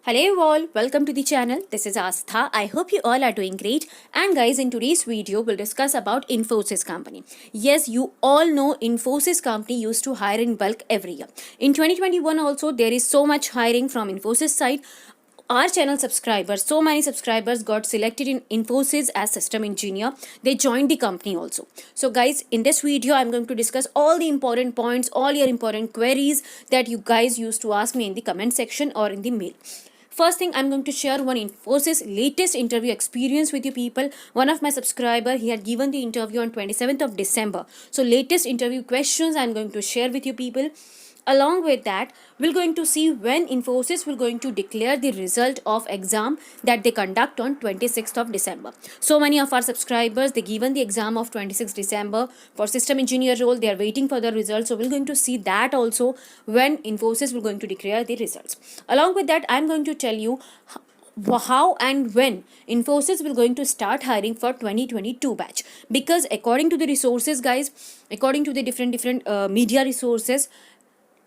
Hello all, welcome to the channel. This is Astha. I hope you all are doing great. And guys, in today's video, we'll discuss about Infosys company. Yes, you all know Infosys company used to hire in bulk every year. In 2021 also, there is so much hiring from Infosys side. Our channel subscribers, so many subscribers got selected in Infosys as system engineer. They joined the company also. So guys, in this video I'm going to discuss all the important points, all your important queries that you guys used to ask me in the comment section or in the mail. First thing, I'm going to share one Infosys latest interview experience with you people. One of my subscriber, he had given the interview on 27th of December. So latest interview questions I'm going to share with you people. Along with that, we're going to see when Infosys will going to declare the result of exam that they conduct on 26th of December. So many of our subscribers, they given the exam of 26th December for system engineer role. They are waiting for the results. So we're going to see that also when Infosys will going to declare the results. Along with that, I'm going to tell you how and when Infosys will going to start hiring for 2022 batch, because according to the resources guys, according to the different media resources,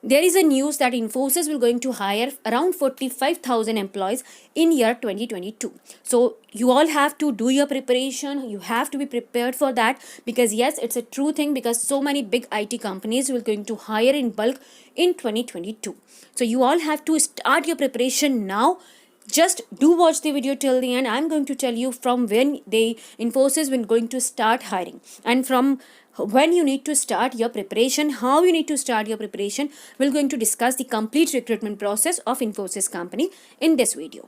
there is a news that Infosys will going to hire around 45,000 employees in year 2022. So you all have to do your preparation. You have to be prepared for that, because yes, it's a true thing, because so many big IT companies will going to hire in bulk in 2022. So you all have to start your preparation now. Just do watch the video till the end. I'm going to tell you from when the Infosys will going to start hiring, and from when you need to start your preparation, how you need to start your preparation. We're going to discuss the complete recruitment process of Infosys company in this video.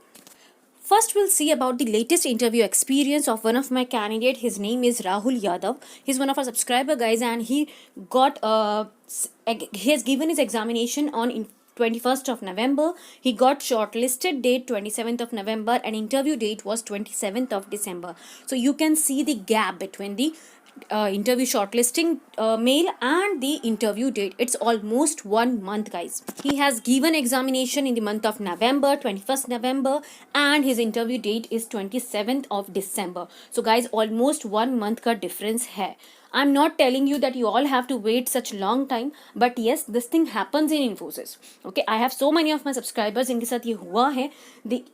First, we'll see about the latest interview experience of one of my candidate. His name is Rahul Yadav. He's one of our subscriber guys, and he got he has given his examination on 21st of November. He got shortlisted date 27th of November, and interview date was 27th of December. So you can see the gap between the interview shortlisting mail and the interview date. It's almost 1 month guys. He has given examination in the month of November, 21st November, and his interview date is 27th of December. So guys, almost 1 month ka difference hai. I'm not telling you that you all have to wait such long time, but yes, this thing happens in Infosys. Okay, I have so many of my subscribers इनके साथ ये हुआ है.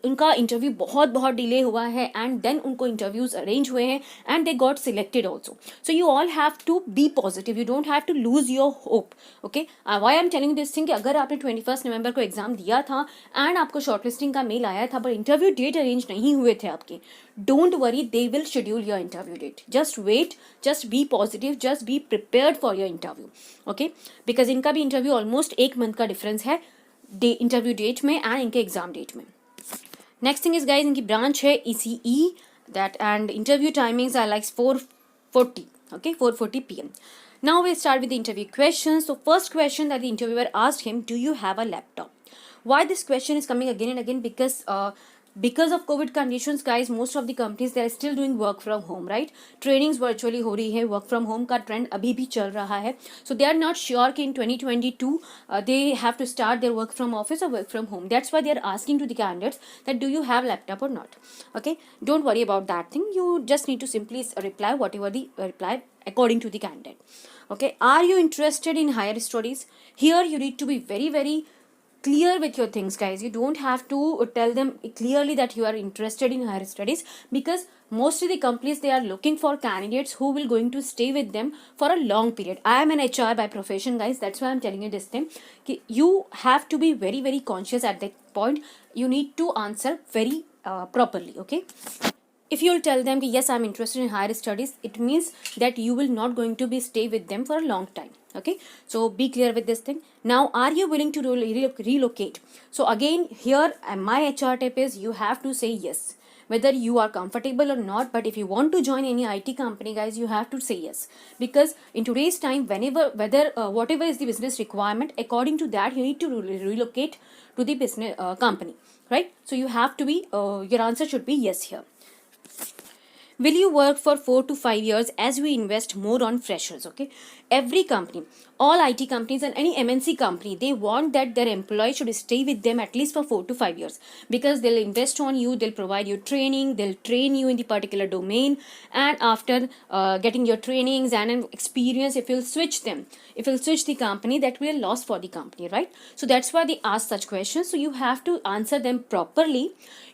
उनका interview बहुत delay हुआ है, and then उनको इंटरव्यूज अरेंज हुए हैं, and they got selected also. So you all have to be positive. You don't have to lose your hope. Okay, why I'm telling you this thing कि अगर आपने 21st नवंबर को exam दिया था and आपको shortlisting का मेल आया था, पर इंटरव्यू डेट अरेंज नहीं हुए थे आपके, don't worry, they will schedule your interview date. Just wait, just be positive, just be prepared for your interview. Okay, because इनका भी इंटरव्यू ऑलमोस्ट 1 मंथ का डिफरेंस है इंटरव्यू डेट में एंड इनके एग्जाम डेट में. नेक्स्ट थिंग इज गाइज, इनकी branch है ECE that, and interview timings are like 4:40. Okay, 4:40 p.m. Now we start with the interview questions. So first question that the interviewer asked him, do you have a laptop? Why this question is coming again and again? Because of COVID conditions guys, most of the companies they are still doing work from home, right? Trainings virtually हो रही है, work from home का trend अभी भी चल रहा है. So they are not sure कि in 2022 they have to start their work from office or work from home. That's why they are asking to the candidates that do you have laptop or not. Okay, don't worry about that thing. You just need to simply reply whatever the reply according to the candidate. Okay, are you interested in higher studies? Here you need to be very clear with your things guys. You don't have to tell them clearly that you are interested in higher studies, because most of the companies they are looking for candidates who will going to stay with them for a long period. I am an HR by profession guys, that's why I'm telling you this thing. You have to be very conscious at that point. You need to answer very properly. Okay, if you'll tell them yes, I'm interested in higher studies, it means that you will not going to be stay with them for a long time. Okay, so be clear with this thing. Now, are you willing to relocate? So again here my HR tip is you have to say yes, whether you are comfortable or not. But if you want to join any IT company guys, you have to say yes, because in today's time, whatever is the business requirement, according to that you need to relocate to the business company, right? So you have to be your answer should be yes here. Will you work for 4 to 5 years as we invest more on freshers? Okay, every company, all IT companies and any MNC company, they want that their employee should stay with them at least for 4 to 5 years, because they'll invest on you, they'll provide you training, they'll train you in the particular domain, and after getting your trainings and an experience, if you'll switch them, if you'll switch the company, that will be a loss for the company, right? So that's why they ask such questions. So you have to answer them properly.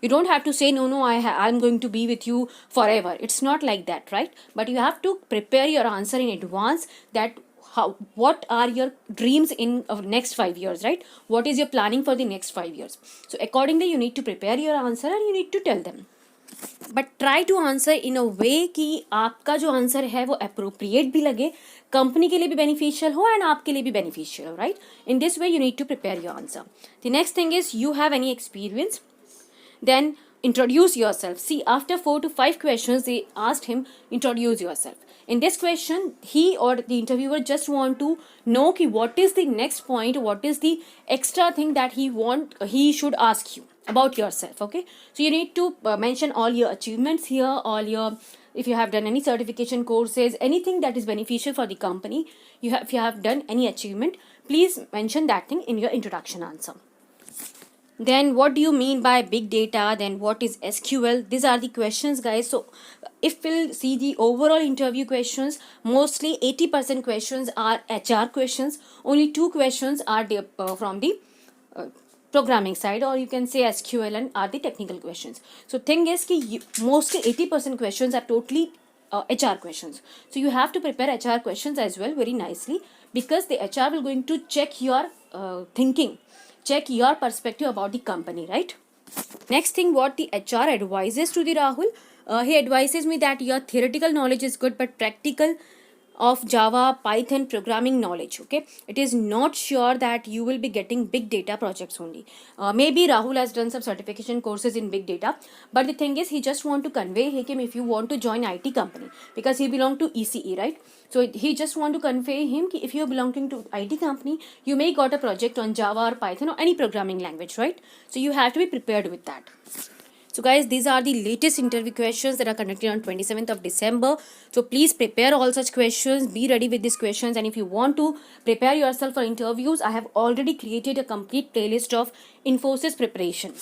You don't have to say no, I'm going to be with you forever. It's not like that, right? But you have to prepare your answer in advance, that what are your dreams in next 5 years, right? What is your planning for the next 5 years? So accordingly you need to prepare your answer and you need to tell them. But try to answer in a way कि आपका जो answer है वो appropriate भी लगे, company के लिए भी बेनिफिशियल हो एंड आपके लिए भी बेनिफिशियल हो, right? In this way you need to prepare your answer. The next thing is you have any experience, then introduce yourself. See, after 4 to 5 questions they asked him, introduce yourself. In this question, he or the interviewer just want to know ki what is the next point, what is the extra thing that he should ask you about yourself. Okay, so you need to mention all your achievements here, all your, if you have done any certification courses, anything that is beneficial for the company, if you have done any achievement, please mention that thing in your introduction answer. Then what do you mean by big data? Then what is SQL? These are the questions, guys. So if we'll see the overall interview questions, mostly 80% questions are HR questions. Only 2 questions are from the programming side, or you can say SQL, and are the technical questions. So thing is ki mostly 80% questions are totally HR questions. So you have to prepare HR questions as well very nicely, because the HR will going to check your thinking, check your perspective about the company, right? Next thing, what the HR advises to the Rahul, he advises me that your theoretical knowledge is good, but practical of Java, Python programming knowledge, okay? It is not sure that you will be getting big data projects only. Maybe Rahul has done some certification courses in big data, but the thing is he just want to convey him, if you want to join IT company, because he belong to ECE, right? So he just want to convey him ki if you are belonging to IT company, you may got a project on Java or Python or any programming language, right? So you have to be prepared with that. So guys, these are the latest interview questions that are conducted on 27th of December. So please prepare all such questions, be ready with these questions, and if you want to prepare yourself for interviews, I have already created a complete playlist of Infosys preparation.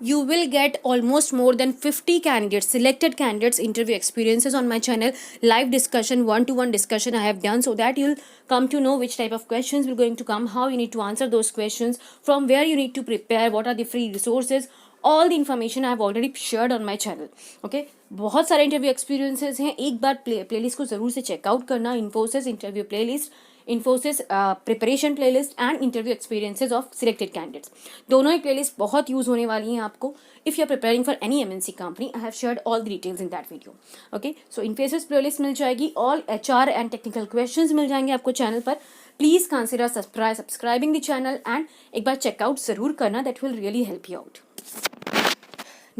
You will get almost more than 50 candidates, selected candidates interview experiences on my channel, live discussion, one-to-one discussion I have done, so that you'll come to know which type of questions will going to come, how you need to answer those questions, from where you need to prepare, what are the free resources. All the information I have already shared on my channel. Okay, बहुत सारे interview experiences हैं, एक बार playlist को ज़रूर से check out करना. Infosys interview playlist, Infosys preparation playlist and interview experiences of selected candidates, दोनों ही प्लेलिस्ट बहुत यूज़ होने वाली हैं आपको. If you are preparing for any MNC company, I have shared all the details in that video. Okay, so Infosys playlist मिल जाएगी, all HR and technical questions मिल जाएंगे आपको चैनल पर. Please consider subscribing the channel and एक बार check out ज़रूर करना, that will really help you out.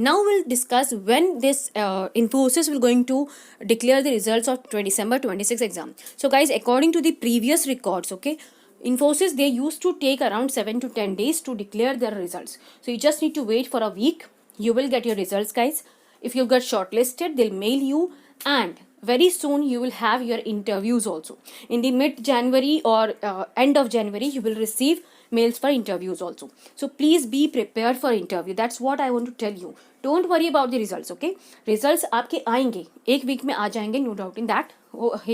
Now we'll discuss when this Infosys will going to declare the results of December 26 exam. So guys, according to the previous records, okay, Infosys, they used to take around 7 to 10 days to declare their results. So you just need to wait for a week. You will get your results, guys. If you get shortlisted, they'll mail you, and very soon you will have your interviews also. In the mid-January or end of January, you will receive mails for interviews also. So please be prepared for interview. That's what I want to tell you. Don't worry about the results, okay? Results आपके आएंगे, एक week में आ जाएंगे, no doubt in that.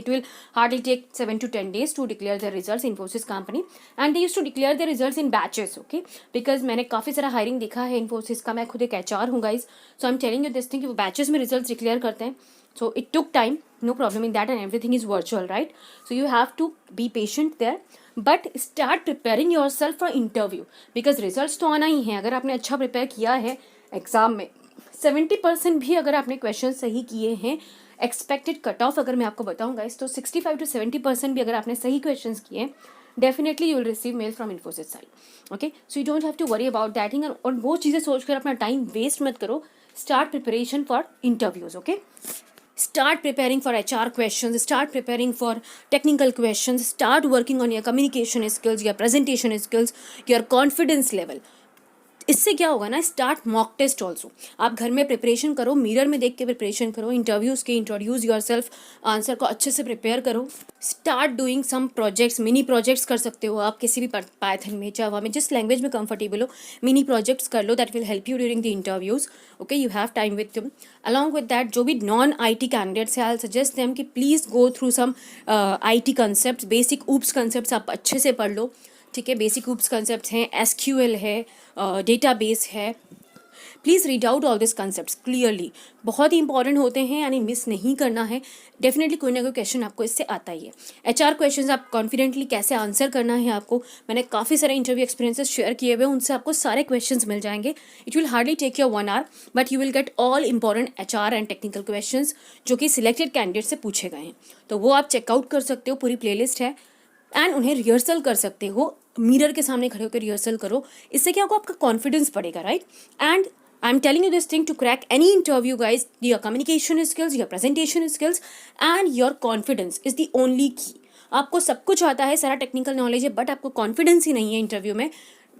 It will hardly take 7 to 10 days to declare the results. Infosys company, and they used to declare the results in batches, okay? Because मैंने काफ़ी सारा hiring देखा है Infosys का, मैं खुद एक HR हूँ guys, so I'm telling you this thing कि वो batches में results declare करते हैं. So it took time, no problem in that, and everything is virtual, right? So you have to be patient there, but start preparing yourself for interview, because results तो आना ही है. अगर आपने अच्छा prepare किया है एग्ज़ाम में, 70% भी अगर आपने क्वेश्चन सही किए हैं, एक्सपेक्टेड कट ऑफ अगर मैं आपको बताऊँ गाइस, तो 65 to 70% भी अगर आपने सही क्वेश्चन किए हैं, definitely you will receive mail from Infosys side. Okay, so you don't have to worry about that thing, और वो चीज़ें सोचकर अपना टाइम वेस्ट मत करो. Start preparation for interviews. Okay, start preparing for HR questions, start preparing for technical questions, start working on your communication skills, your presentation skills, your confidence level. इससे क्या होगा ना, स्टार्ट मॉक टेस्ट ऑल्सो। आप घर में preparation करो, mirror में देख के प्रिपरेशन करो, इंटरव्यूज़ के इंट्रोड्यूस योर सेल्फ, आंसर को अच्छे से प्रिपेयर करो। Start doing some projects, mini projects कर सकते हो आप किसी भी पाइथन में, जावा में, जिस लैंग्वेज में कंफर्टेबल हो, मिनी प्रोजेक्ट्स कर लो, that will help you during the interviews. Okay, you have time with them. Along with that, जो भी नॉन IT कैंडिडेट्स हैं, आई सजेस्ट देम कि please go through some IT concept, basic oops concept आप अच्छे से पढ़ लो। ठीक है, बेसिक ऊप्स कंसेप्ट हैं, SQL है, डेटाबेस है। Please read out all this concept clearly, बहुत ही इंपॉर्टेंट होते हैं, यानी मिस नहीं करना है। डेफिनेटली कोई ना कोई क्वेश्चन आपको इससे आता ही है। HR क्वेश्चंस आप कॉन्फिडेंटली कैसे आंसर करना है आपको, मैंने काफ़ी सारे इंटरव्यू एक्सपीरियंसेस शेयर किए हुए, उनसे आपको सारे क्वेश्चंस मिल जाएंगे। It will hardly take your 1 hour, but you will get all important HR and technical questions जो कि सिलेक्टेड कैंडिडेट से पूछे गए हैं। तो वो आप चेकआउट कर सकते हो, पूरी प्लेलिस्ट है, एंड उन्हें रिहर्सल कर सकते हो, मिरर के सामने खड़े होकर रिहर्सल करो। इससे क्या होगा, आपका कॉन्फिडेंस बढ़ेगा, right. And I am telling you this thing to crack any interview guys, your communication skills, your presentation skills and your confidence is the only key. आपको सब कुछ आता है, सारा टेक्निकल नॉलेज है, बट आपको कॉन्फिडेंस ही नहीं है इंटरव्यू में,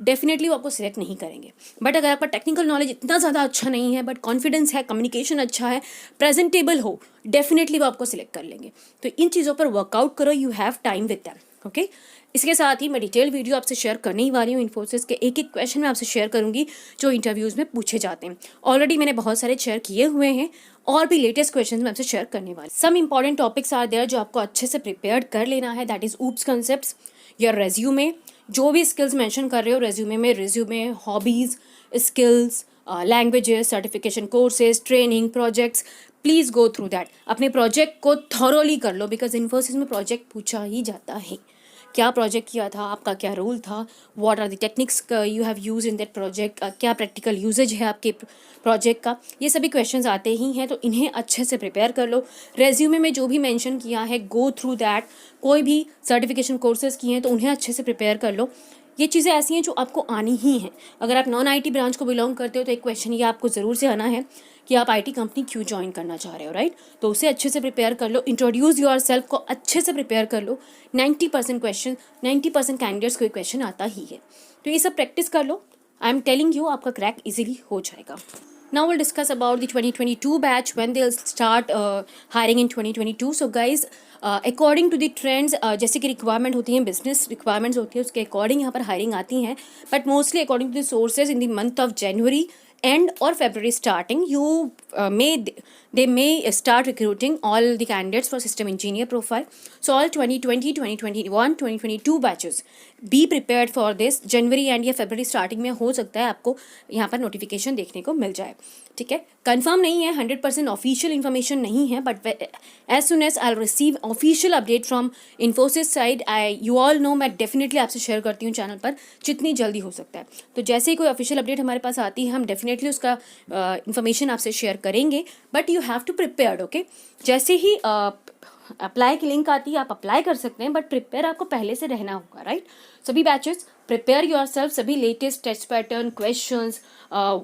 डेफिनेटली वो आपको सिलेक्ट नहीं करेंगे। बट अगर आपका टेक्निकल नॉलेज इतना ज़्यादा अच्छा नहीं है, बट कॉन्फिडेंस है, कम्युनिकेशन अच्छा है, प्रेजेंटेबल हो, डेफिनेटली वो आपको सिलेक्ट कर लेंगे। तो इन चीज़ों पर वर्कआउट करो, you have time with them. Okay, इसके साथ ही मैं डिटेल वीडियो आपसे शेयर करने ही वाली हूँ। इन्फोसिस के एक एक क्वेश्चन मैं आपसे शेयर करूँगी जो इंटरव्यूज़ में पूछे जाते हैं। ऑलरेडी मैंने बहुत सारे शेयर किए हुए हैं, और भी लेटेस्ट क्वेश्चन मैं आपसे शेयर करने वाली। Some important topics are there जो आपको अच्छे से प्रिपेयर कर लेना है, that is OOPS concepts, your resume, जो भी स्किल्स मेंशन कर रहे हो resume, hobbies, skills, languages, certification courses, training, projects, please go through that. अपने प्रोजेक्ट को थॉरोली कर लो, बिकॉज इन्फोसिस में प्रोजेक्ट पूछा ही जाता है। क्या प्रोजेक्ट किया था, आपका क्या रोल था, what are the techniques you have use in that project, क्या प्रैक्टिकल यूजेज है आपके प्रोजेक्ट का, ये सभी क्वेश्चंस आते ही हैं, तो इन्हें अच्छे से प्रिपेयर कर लो। रेज्यूमे में जो भी मेंशन किया है, गो थ्रू दैट। कोई भी सर्टिफिकेशन कोर्सेज किए हैं तो उन्हें अच्छे से प्रिपेयर कर लो। ये चीज़ें ऐसी हैं जो आपको आनी ही हैं। अगर आप नॉन IT ब्रांच को बिलोंग करते हो तो एक क्वेश्चन ये आपको ज़रूर से आना है कि आप IT कंपनी क्यों ज्वाइन करना चाह रहे हो, राइट। तो उसे अच्छे से प्रिपेयर कर लो, इंट्रोड्यूस योर सेल्फ को अच्छे से प्रिपेयर कर लो। 90% क्वेश्चन, 90% कैंडिडेट्स को क्वेश्चन आता ही है, तो ये सब प्रैक्टिस कर लो। आई एम टेलिंग यू, आपका क्रैक इजीली हो जाएगा। Now we'll discuss about the 2022 batch, when they'll start hiring in 2022. So guys, according to the trends, जैसे कि रिक्वायरमेंट होती हैं, बिजनेस रिक्वायरमेंट्स होती है, उसके अकॉर्डिंग यहाँ पर हायरिंग आती हैं, but mostly according to the sources in the month of January end or February starting, they may start recruiting all the candidates for system engineer profile. So all 2020, 2021, 2022 batches, be prepared for this. January and या फरवरी starting में हो सकता है आपको यहाँ पर notification देखने को मिल जाए। ठीक है, कंफर्म नहीं है, 100% ऑफिशियल इन्फॉर्मेशन नहीं है, but as soon as I receive official update from Infosys side, you all know, मैं डेफिनेटली आपसे शेयर करती हूँ चैनल पर जितनी जल्दी हो सकता है। तो जैसे ही कोई ऑफिशियल अपडेट हमारे पास आती है, हम डेफिनेटली उसका इन्फॉर्मेशन आपसे शेयर करेंगे, but you have to prepared. Okay, जैसे ही अप्लाई की लिंक आती है आप अप्लाई कर सकते हैं, बट प्रिपेयर आपको पहले से रहना होगा, राइट। सभी बैचेस प्रिपेयर योरसेल्फ, सभी latest test pattern, questions,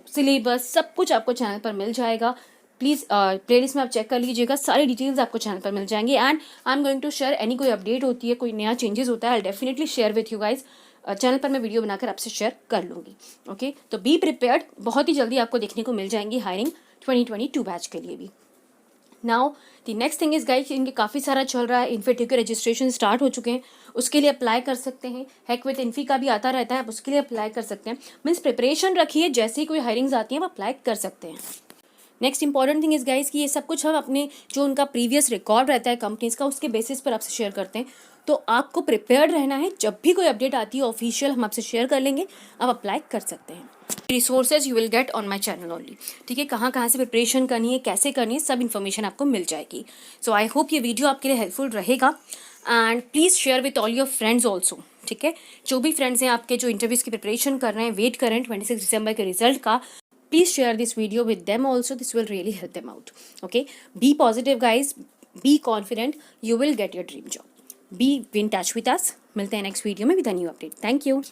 syllabus, सब कुछ आपको चैनल पर मिल जाएगा। प्लीज़ प्लेलिस्ट में आप चेक कर लीजिएगा, सारी डिटेल्स आपको चैनल पर मिल जाएंगी। And I am going to share any कोई अपडेट होती है, कोई नया चेंजेस होता है, I definitely share with you guys. Channel पर मैं वीडियो बनाकर आपसे शेयर कर लूँगी। ओके, तो बी प्रिपेयर्ड, बहुत ही जल्दी आपको देखने को मिल जाएंगी हायरिंग 2022 बैच के लिए भी। Now the next thing is guys, इनके काफ़ी सारा चल रहा है, इन्फेट्यू के रजिस्ट्रेशन स्टार्ट हो चुके हैं, उसके लिए अप्लाई कर सकते हैं। हैक विद इन्फी का भी आता रहता है, आप उसके लिए अप्लाई कर सकते हैं। मीन्स प्रिपरेशन रखिए, जैसे ही कोई हायरिंग्स आती हैं आप अप्लाई कर सकते हैं। Next important thing is guys कि ये सब कुछ हम अपने जो उनका प्रीवियस रिकॉर्ड रहता है कंपनीज का, उसके बेसिस पर आपसे शेयर करते हैं। तो आपको प्रिपेयर्ड रहना है, जब भी कोई अपडेट आती है ऑफिशियल हम आपसे शेयर कर लेंगे, आप अप्लाई कर सकते हैं। Resources you will get on my channel only. ठीक है, कहाँ से प्रिपरेशन करनी है, कैसे करनी है, सब इन्फॉर्मेशन आपको मिल जाएगी। सो आई होप ये वीडियो आपके लिए हेल्पफुल रहेगा, and please share with all your friends also. ठीक है, जो भी फ्रेंड्स हैं आपके जो इंटरव्यूज़ की प्रिपरेशन कर रहे हैं, वेट कर रहे हैं 26 दिसंबर के रिजल्ट का, please share this video with them also. This will really help them out. Okay, be positive guys, be confident, you will get your dream job. Be in touch with us. मिलते हैं next video में with a new update. Thank you.